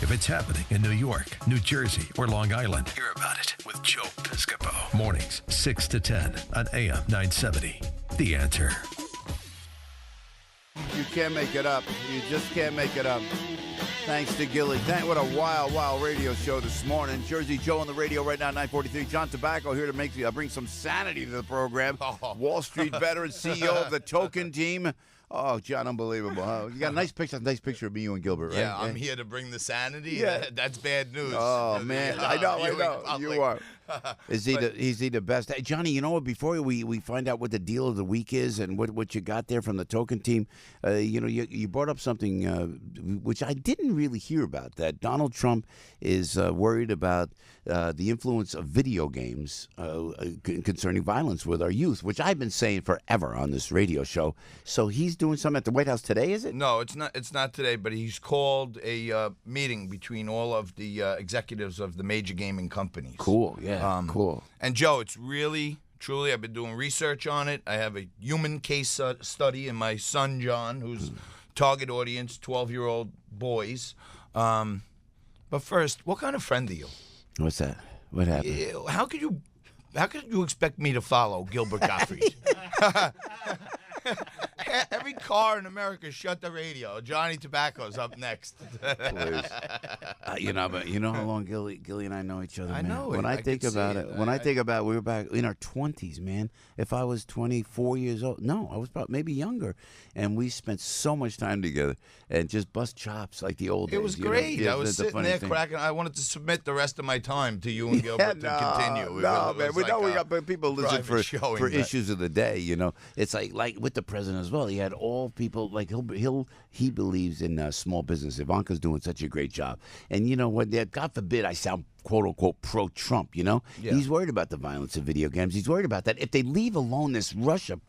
If it's happening in New York, New Jersey, or Long Island, hear about it with Joe Piscopo. Mornings, 6 to 10 on AM 970. The Answer. You can't make it up. You just can't make it up. Thanks to Gilly. What a wild radio show this morning. Jersey Joe on the radio right now, 943. John Tabacco here to bring some sanity to the program. Wall Street veteran, CEO of the Token Team. Oh, John, unbelievable. You got a nice picture of me, you and Gilbert, right? Yeah, I'm here to bring the sanity. Yeah. That's bad news. Oh, man. I know. You are. Is he the best? Hey, Johnny, you know what? Before we find out what the deal of the week is and what you got there from the Token Team, you brought up something which I didn't really hear about, that Donald Trump is worried about the influence of video games concerning violence with our youth, which I've been saying forever on this radio show. So he's doing something at the White House today, is it? No, it's not. It's not today, but he's called a meeting between all of the executives of the major gaming companies. Cool, yeah. Cool. And Joe, it's really, truly, I've been doing research on it. I have a human case study in my son, John, who's target audience, 12-year-old boys. But first, what kind of friend are you? What's that? What happened? How could you expect me to follow Gilbert Gottfried? Every car in America shut the radio. Johnny Tabacco's up next. Please. You know how long Gilly and I know each other, man? I know. When I think about it, we were back in our 20s, man. If I was 24 years old, no, I was probably maybe younger. And we spent so much time together and just bust chops like the old days. It was great. Yeah, I was sitting there cracking. I wanted to submit the rest of my time to you and Gilbert to continue. Man. We know we got people listen for issues of the day, It's like with the president as well. He had all people, like he believes in small business. Ivanka's doing such a great job. And you know what? God forbid I sound quote-unquote pro-Trump, Yeah. He's worried about the violence of video games. He's worried about that. If they leave alone this Russia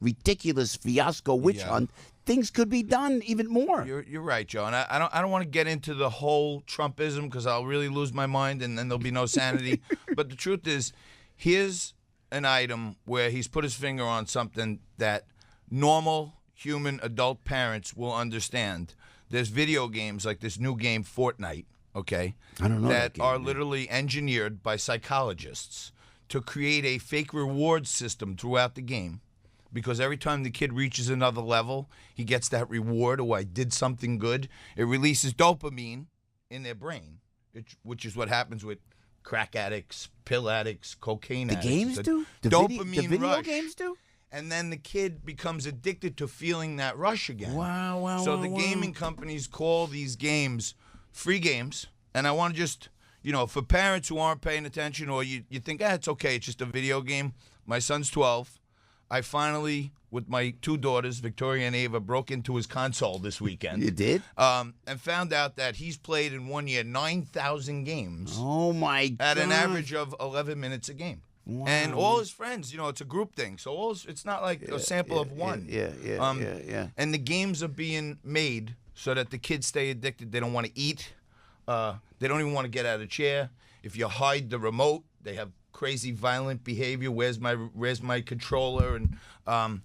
ridiculous fiasco witch hunt, things could be done even more. You're right, Joe. And I don't want to get into the whole Trumpism because I'll really lose my mind and then there'll be no sanity. But the truth is, here's an item where he's put his finger on something that normal human adult parents will understand. There's video games like this new game Fortnite, okay? I don't know that game, are man. Literally engineered by psychologists to create a fake reward system throughout the game. Because every time the kid reaches another level, he gets that reward, or I did something good. It releases dopamine in their brain, which is what happens with crack addicts, pill addicts, cocaine addicts. The games do? The video rush. games do? And then the kid becomes addicted to feeling that rush again. Wow. So the gaming companies call these games free games. And I want to just, for parents who aren't paying attention, or you think, it's okay, it's just a video game. My son's 12. I finally, with my two daughters, Victoria and Ava, broke into his console this weekend. You did? And found out that he's played in 1 year 9,000 games. Oh, my God. At an average of 11 minutes a game. Wow. And all his friends, it's a group thing. So it's not like a sample of one. Yeah. And the games are being made so that the kids stay addicted. They don't want to eat. They don't even want to get out of the chair. If you hide the remote, they have crazy violent behavior. Where's my controller? And I'm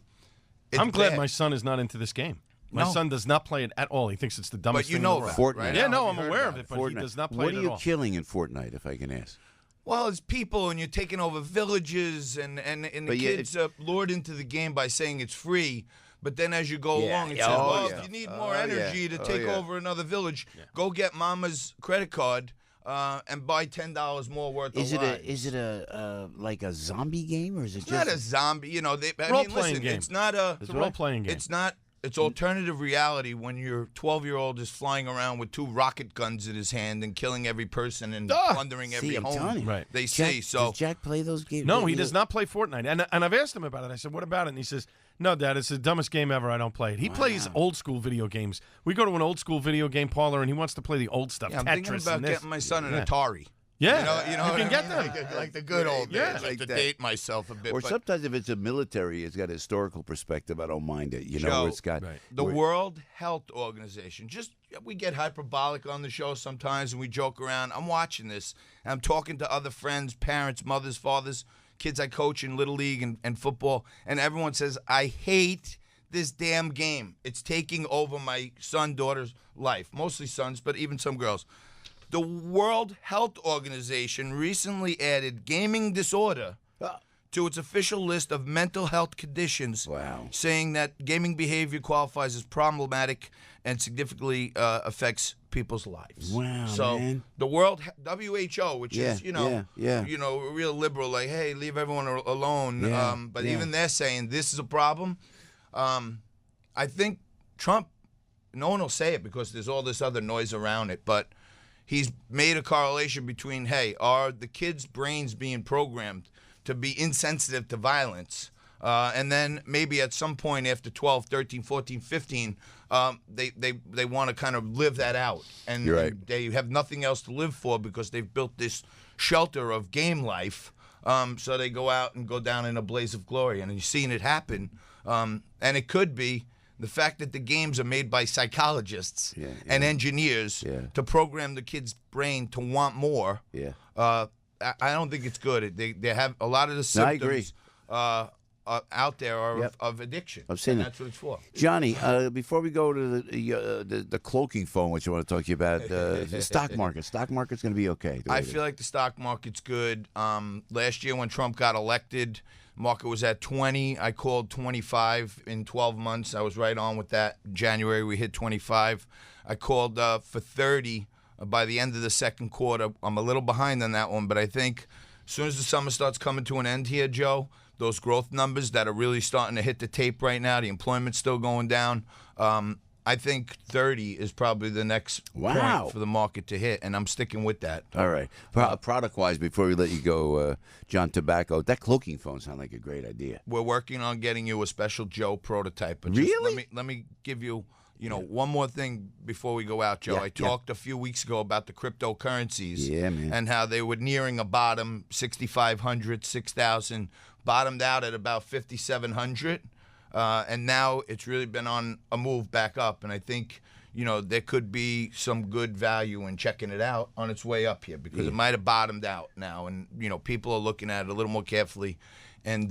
glad my son is not into this game. My son does not play it at all. He thinks it's the dumbest thing in the world. Fortnite. Right? Yeah, no, I'm aware of it, but Fortnite. he does not play it at all. What are you killing in Fortnite, if I can ask? Well, it's people, and you're taking over villages, and the kids are lured into the game by saying it's free. But then as you go along, it says, if you need more energy to take over another village, go get mama's credit card and buy $10 more worth of lives. Is it like a zombie game, or is it It's just not a zombie? Role-playing game. It's not a role-playing game. It's not. It's alternative reality when your 12-year-old is flying around with 2 rocket guns in his hand and killing every person and plundering every home Right. they see. So does Jack play those games? No, he does not play Fortnite. And I've asked him about it. I said, what about it? And he says, no, Dad, it's the dumbest game ever. I don't play it. He plays old school video games. We go to an old school video game parlor, and he wants to play the old stuff. I'm Tetris thinking about and this. getting my son an Atari. Yeah, you know you what can I get mean? them. Like the good old days. Yeah, like to date myself a bit. Or but sometimes if it's a military, it's got a historical perspective. I don't mind it. Joe, where it's got the World Health Organization. We get hyperbolic on the show sometimes, and we joke around. I'm watching this, and I'm talking to other friends, parents, mothers, fathers, kids I coach in Little League and football, and everyone says, I hate this damn game. It's taking over my son, daughter's life. Mostly sons, but even some girls. The World Health Organization recently added gaming disorder to its official list of mental health conditions, saying that gaming behavior qualifies as problematic and significantly affects people's lives. Wow, so man. The WHO, which is real liberal, like, hey, leave everyone alone. But even they're saying this is a problem. I think Trump, no one will say it because there's all this other noise around it, but he's made a correlation between, hey, are the kids' brains being programmed to be insensitive to violence? And then maybe at some point after 12, 13, 14, 15, they want to kind of live that out. And, and they have nothing else to live for because they've built this shelter of game life. So they go out and go down in a blaze of glory. And you've seen it happen. And it could be the fact that the games are made by psychologists and engineers to program the kid's brain to want more. I don't think it's good. They have a lot of the symptoms out there are of addiction. I've seen that's what it's for. Johnny, before we go to the cloaking phone, which I want to talk to you about, the stock market. Stock market's going to be okay. I feel like the stock market's good. Last year when Trump got elected, market was at 20. I called 25 in 12 months. I was right on with that. In January, we hit 25. I called for 30 by the end of the second quarter. I'm a little behind on that one, but I think as soon as the summer starts coming to an end here, Joe, those growth numbers that are really starting to hit the tape right now, the employment's still going down. I think 30 is probably the next point for the market to hit, and I'm sticking with that. All right. Product-wise, before we let you go, John Tabacco, that cloaking phone sounds like a great idea. We're working on getting you a special Joe prototype. But really? Let me give you, one more thing before we go out, Joe. I talked a few weeks ago about the cryptocurrencies and how they were nearing a bottom, 6,500, 6,000, bottomed out at about 5,700. And now it's really been on a move back up. And I think, there could be some good value in checking it out on its way up here because it might have bottomed out now. And, people are looking at it a little more carefully. And,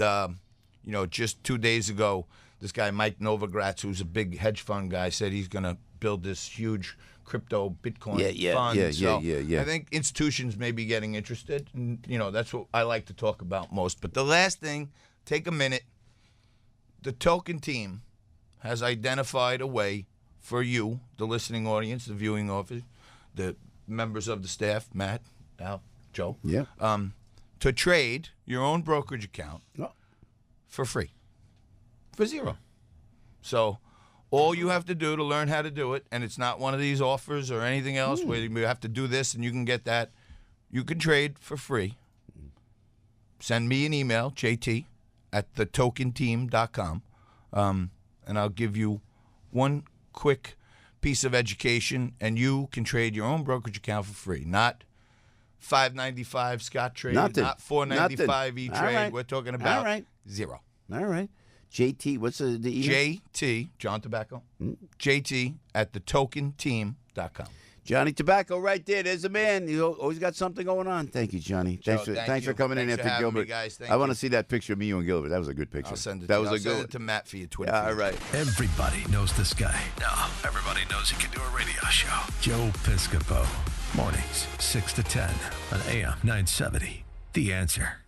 just 2 days ago, this guy, Mike Novogratz, who's a big hedge fund guy, said he's going to build this huge crypto Bitcoin fund. I think institutions may be getting interested. And, that's what I like to talk about most. But the last thing, take a minute. The Token team has identified a way for you, the listening audience, the viewing audience, the members of the staff, Matt, Al, Joe, to trade your own brokerage account for free, for zero. So all you have to do to learn how to do it, and it's not one of these offers or anything else where you have to do this and you can get that. You can trade for free. Send me an email, jt@thetokenteam.com, and I'll give you one quick piece of education, and you can trade your own brokerage account for free. Not $5.95 Scott trade, not $4.95 E-Trade. Right. We're talking about zero. All right. JT, what's the email? JT, John Tabacco, JT@thetokenteam.com. Johnny Tabacco right there. There's a man. You always got something going on. Thank you, Johnny. Thanks for coming in after Gilbert. I want to see that picture of me and Gilbert. That was a good picture. I'll send it I'll send it to Matt for your Twitter. All right. Everybody knows this guy. No, everybody knows he can do a radio show. Joe Piscopo. Mornings, 6 to 10 on AM 970. The Answer.